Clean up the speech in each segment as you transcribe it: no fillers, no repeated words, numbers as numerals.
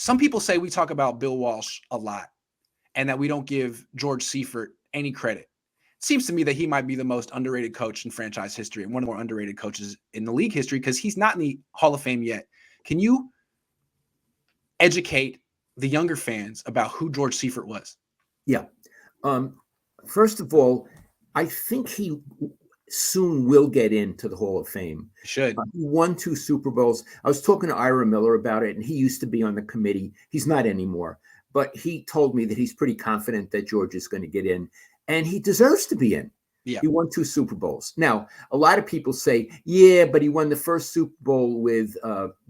some people say we talk about Bill Walsh a lot and that we don't give George Seifert any credit. It seems to me that he might be the most underrated coach in franchise history and one of the more underrated coaches in the league history because he's not in the Hall of Fame yet. Can you educate the younger fans about who George Seifert was? Yeah. First of all, I think he soon will get into the Hall of Fame. Should. He won 2 Super Bowls. I was talking to Ira Miller about it, and he used to be on the committee. He's not anymore, but he told me that he's pretty confident that George is going to get in, and he deserves to be in. Yeah. He won 2 Super Bowls. Now, a lot of people say, yeah, but he won the first Super Bowl with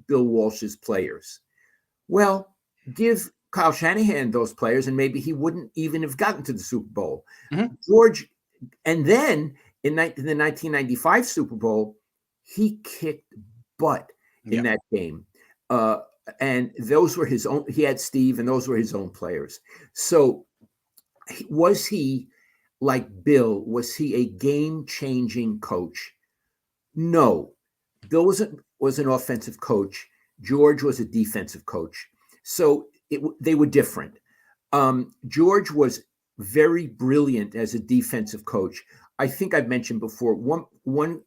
Bill Walsh's players. Well, give Kyle Shanahan those players, and maybe he wouldn't even have gotten to the Super Bowl. Mm-hmm. George, and then in the 1995 Super Bowl, he kicked butt in that game. And those were his own. He had Steve, and those were his own players. So was he like Bill? Was he a game-changing coach? No. Bill was an offensive coach. George was a defensive coach. So they were different. George was very brilliant as a defensive coach. I think I've mentioned before, one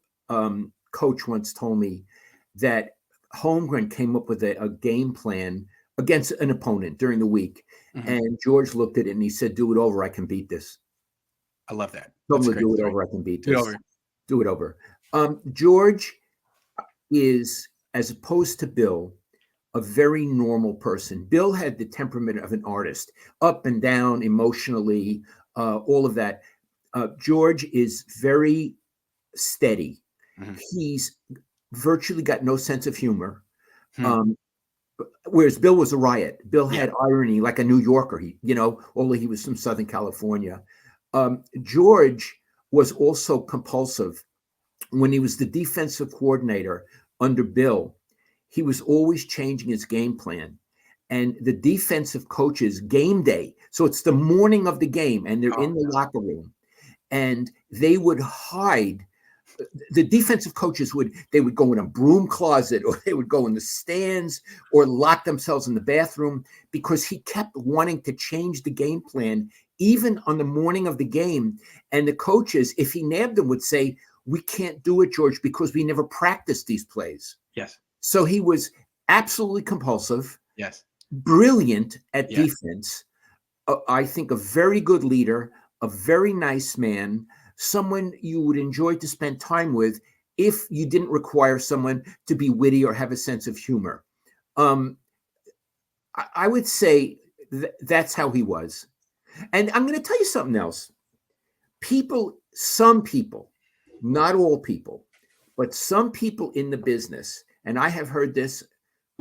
coach once told me that Holmgren came up with a game plan against an opponent during the week. Mm-hmm. And George looked at it and he said, do it over. I can beat this. I love that. Do it over. I can beat this. Do it over. George is, as opposed to Bill, a very normal person. Bill had the temperament of an artist, up and down emotionally, all of that. George is very steady. Mm-hmm. He's virtually got no sense of humor. Whereas Bill was a riot. Bill had irony like a New Yorker, although he was from Southern California. George was also compulsive. When he was the defensive coordinator under Bill, he was always changing his game plan. And the defensive coaches, game day, so it's the morning of the game, and they're in the locker room, and they would hide. The defensive coaches would go in a broom closet, or they would go in the stands, or lock themselves in the bathroom, because he kept wanting to change the game plan, even on the morning of the game. And the coaches, if he nabbed them, would say, "We can't do it, George, because we never practiced these plays." Yes. So he was absolutely compulsive. Yes. Brilliant at defense. I think a very good leader, a very nice man, someone you would enjoy to spend time with if you didn't require someone to be witty or have a sense of humor. I would say that's how he was. And I'm going to tell you something else. Some people, not all people, but some people in the business, and I have heard this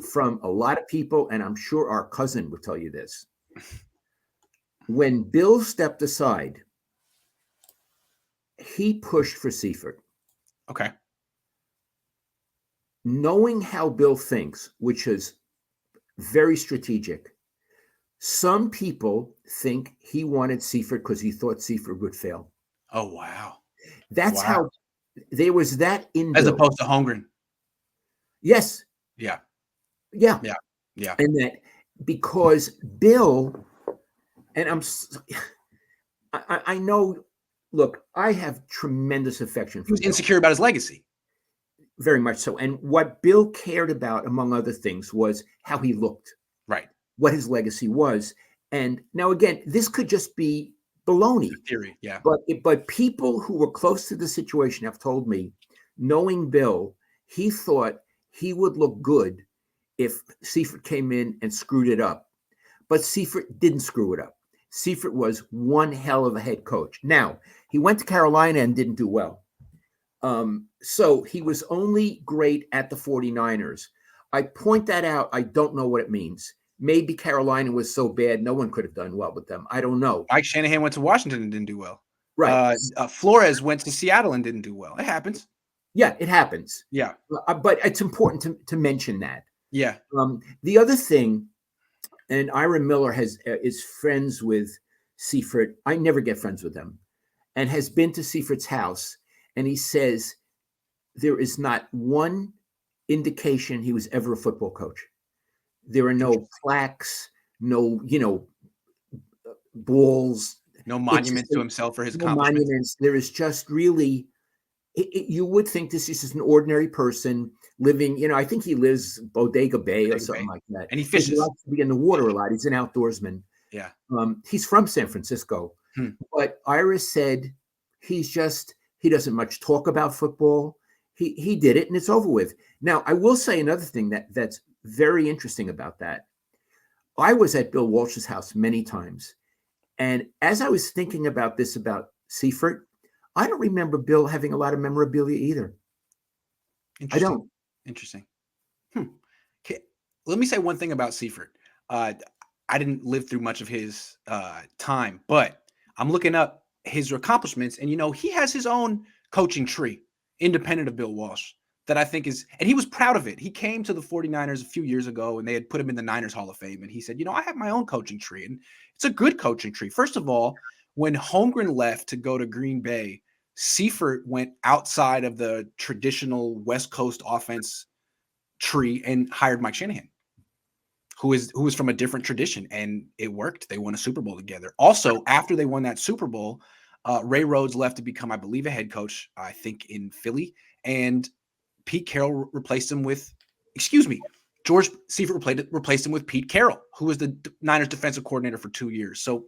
from a lot of people, and I'm sure our cousin would tell you this. When Bill stepped aside, he pushed for Seifert. Okay. Knowing how Bill thinks, which is very strategic, some people think he wanted Seifert because he thought Seifert would fail. Oh, wow. That's how there was that in as Bill. Opposed to Holmgren. Yes. Yeah. Yeah. Yeah. Yeah. And that because Bill, and I know, look, I have tremendous affection for He was Bill. insecure about his legacy. Very much so. And what Bill cared about, among other things, was how he looked. Right. What his legacy was. And now, again, this could just be baloney. Theory, yeah. But people who were close to the situation have told me, knowing Bill, he thought he would look good if Seifert came in and screwed it up. But Seifert didn't screw it up. Seifert was one hell of a head coach. Now, he went to Carolina and didn't do well. So he was only great at the 49ers. I point that out. I don't know what it means. Maybe Carolina was so bad, no one could have done well with them. I don't know. Mike Shanahan went to Washington and didn't do well. Right. Flores went to Seattle and didn't do well. It happens. Yeah, it happens. Yeah. But it's important to mention that. Yeah. The other thing, and Ira Miller is friends with Seifert. I never get friends with them, and has been to Seifert's house. And he says there is not one indication he was ever a football coach. There are no plaques, no, balls. No It's just monuments to himself or his no accomplishments. monuments. There is just really, you would think this is just an ordinary person living, I think he lives Bodega Bay or Bodega something Bay. like that. And he Because he fishes. likes to be in the water a lot. He's an outdoorsman. Yeah. He's from San Francisco. But Iris said he doesn't much talk about football. He did it and it's over with. Now, I will say another thing that's very interesting about that. I was at Bill Walsh's house many times. And as I was thinking about this about Seifert, I don't remember Bill having a lot of memorabilia either. I don't. Interesting. Okay. Let me say one thing about Seifert. I didn't live through much of his time, but I'm looking up his accomplishments, and he has his own coaching tree, independent of Bill Walsh, that I think and he was proud of it. He came to the 49ers a few years ago, and they had put him in the Niners Hall of Fame, and he said, I have my own coaching tree, and it's a good coaching tree. First of all, when Holmgren left to go to Green Bay, Seifert went outside of the traditional West Coast offense tree and hired Mike Shanahan, who was from a different tradition, and it worked. They won a Super Bowl together. Also, after they won that Super Bowl, Ray Rhodes left to become, I believe, a head coach, I think, in Philly, and Pete Carroll replaced him with, George Seifert replaced him with Pete Carroll, who was the Niners defensive coordinator for 2 years. So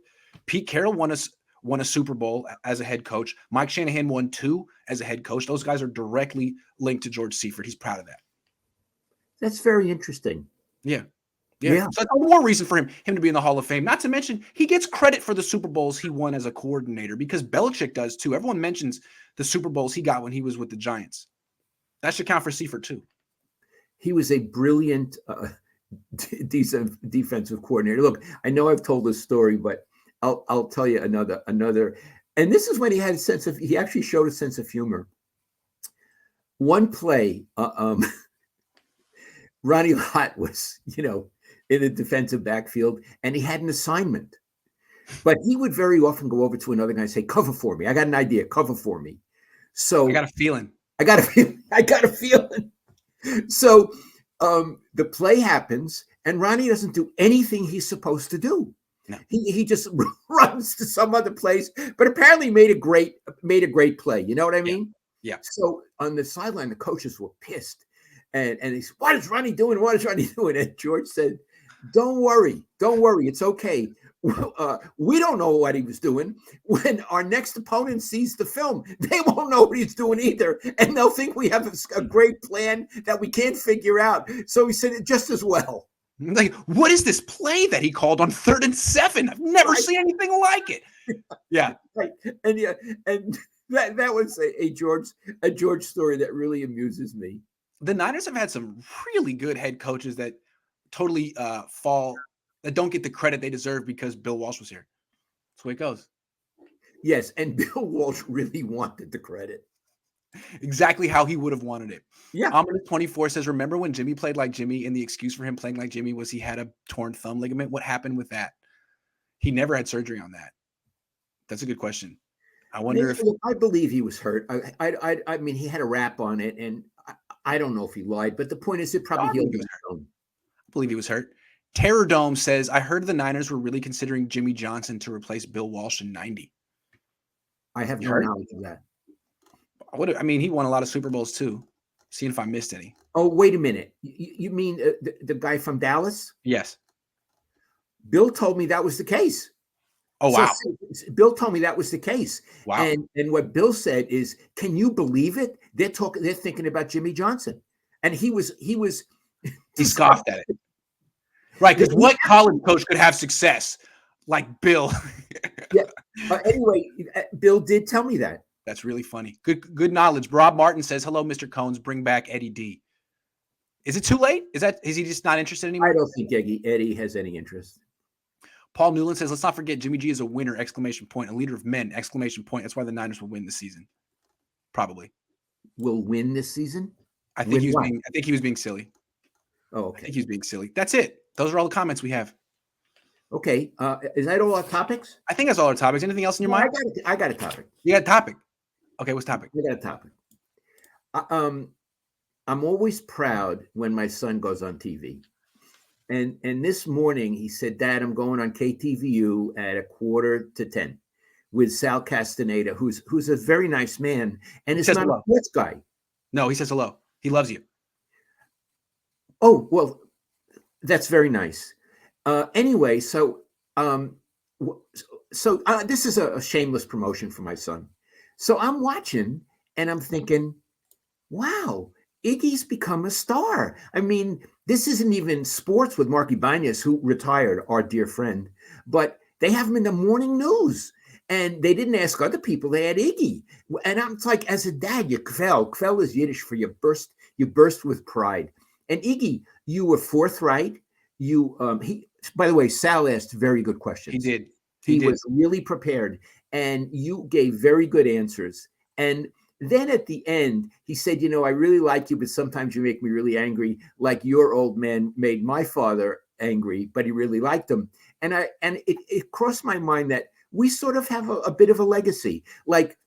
Pete Carroll won a Super Bowl as a head coach. Mike Shanahan won 2 as a head coach. Those guys are directly linked to George Seifert. He's proud of that. That's very interesting. Yeah. So that's one more reason for him to be in the Hall of Fame. Not to mention, he gets credit for the Super Bowls he won as a coordinator, because Belichick does too. Everyone mentions the Super Bowls he got when he was with the Giants. That should count for Seifert too. He was a brilliant defensive coordinator. Look, I know I've told this story, but I'll tell you another. And this is when he had he actually showed a sense of humor. One play, Ronnie Lott was, in the defensive backfield, and he had an assignment. But he would very often go over to another guy and say, "Cover for me. I got an idea. Cover for me." So I got a feeling. So the play happens, and Ronnie doesn't do anything he's supposed to do. No. He just runs to some other place, but apparently made a great play. You know what I mean? Yeah. So on the sideline, the coaches were pissed. And he said, "What is Ronnie doing? What is Ronnie doing?" And George said, Don't worry. It's okay. We don't know what he was doing. When our next opponent sees the film, they won't know what he's doing either. And they'll think we have a great plan that we can't figure out. So he said it just as well. Like, what is this play that he called on 3rd and 7? I've never seen anything like it. Yeah. Right. And that was a George story that really amuses me. The Niners have had some really good head coaches that totally that don't get the credit they deserve because Bill Walsh was here. That's the way it goes. Yes, and Bill Walsh really wanted the credit. Exactly how he would have wanted it. Yeah. Ominous 24 says, remember when Jimmy played like Jimmy, and the excuse for him playing like Jimmy was he had a torn thumb ligament? What happened with that? He never had surgery on that. That's a good question. I wonder if I believe he was hurt. I mean, he had a rap on it, and I don't know if he lied, but the point is, it probably healed his own. I believe he was hurt. Terror Dome says, I heard the Niners were really considering Jimmy Johnson to replace Bill Walsh in 90. I have no knowledge of that. I mean, he won a lot of Super Bowls too. Seeing if I missed any. Oh, wait a minute. You mean the guy from Dallas? Yes. Bill told me that was the case. Oh, wow. So Bill told me that was the case. Wow. And what Bill said is, can you believe it? They're thinking about Jimmy Johnson. And he scoffed at it. Right, because what college coach could have success like Bill? Yeah. Anyway, Bill did tell me that. That's really funny. Good knowledge. Rob Martin says, hello, Mr. Combs. Bring back Eddie D. Is it too late? Is he just not interested anymore? I don't think Eddie has any interest. Paul Newland says, let's not forget Jimmy G is a winner, ! A leader of men, ! That's why the Niners will win this season. Probably. Will win this season? I think he was being silly. Oh, okay. I think he was being silly. That's it. Those are all the comments we have. Okay. Is that all our topics? I think that's all our topics. Anything else in your mind? I got a topic. You got a topic? Okay, what's topic? I got a topic. I'm always proud when my son goes on TV. And this morning he said, Dad, I'm going on KTVU at 9:45 with Sal Castaneda, who's a very nice man and He is says not a hello. sports guy. No, he says hello. He loves you. Oh, well, that's very nice. Anyway, so this is a shameless promotion for my son. So I'm watching and I'm thinking, wow, Iggy's become a star. I mean, this isn't even sports with Marky Banyas, who retired, our dear friend, but they have him in the morning news. And they didn't ask other people; they had Iggy. And I'm like, as a dad, you kvell. Kvell is Yiddish for you burst with pride. And Iggy, you were forthright. He, by the way, Sal asked very good questions. He did. He was really prepared, and you gave very good answers. And then at the end, he said, I really like you, but sometimes you make me really angry, like your old man made my father angry, but he really liked him. And it crossed my mind that we sort of have a bit of a legacy. Like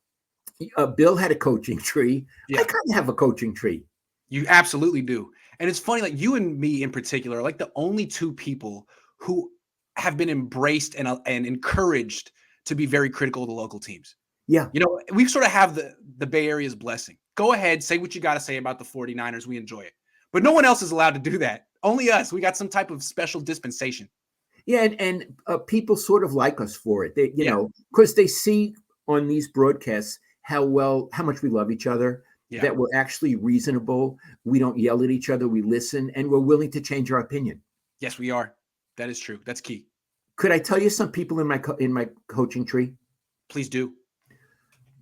Bill had a coaching tree. Yeah. I kind of have a coaching tree. You absolutely do. And it's funny, like you and me in particular are like the only two people who have been embraced and encouraged to be very critical of the local teams. Yeah. We sort of have the Bay Area's blessing. Go ahead, say what you got to say about the 49ers. We enjoy it. But no one else is allowed to do that. Only us. We got some type of special dispensation. Yeah, and people sort of like us for it. They, because they see on these broadcasts how much we love each other, that we're actually reasonable. We don't yell at each other. We listen, and we're willing to change our opinion. Yes, we are. That is true. That's key. Could I tell you some people in my coaching tree? Please do.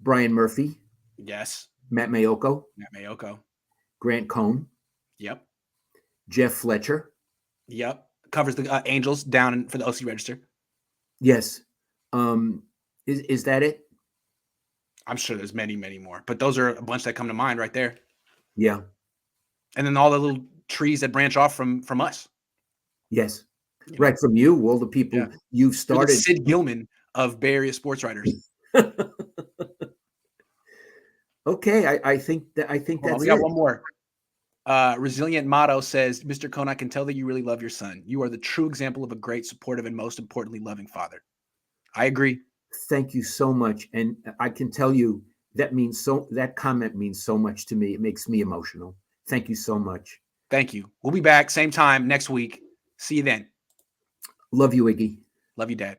Brian Murphy. Yes. Matt Mayoko. Grant Cohn. Yep. Jeff Fletcher. Yep. Covers the Angels down for the OC Register. Yes. Is that it? I'm sure there's many, many more, but those are a bunch that come to mind right there. Yeah. And then all the little trees that branch off from us. Yes. Right. From you, all the people you've started. You're the Sid Gilman of Bay Area sports writers. Okay. I think that's we got one more. Resilient Motto says, Mr. Cohn, I can tell that you really love your son. You are the true example of a great, supportive, and most importantly, loving father. I agree. Thank you so much. And I can tell you that comment means so much to me. It makes me emotional. Thank you so much. Thank you. We'll be back same time next week. See you then. Love you, Iggy. Love you, Dad.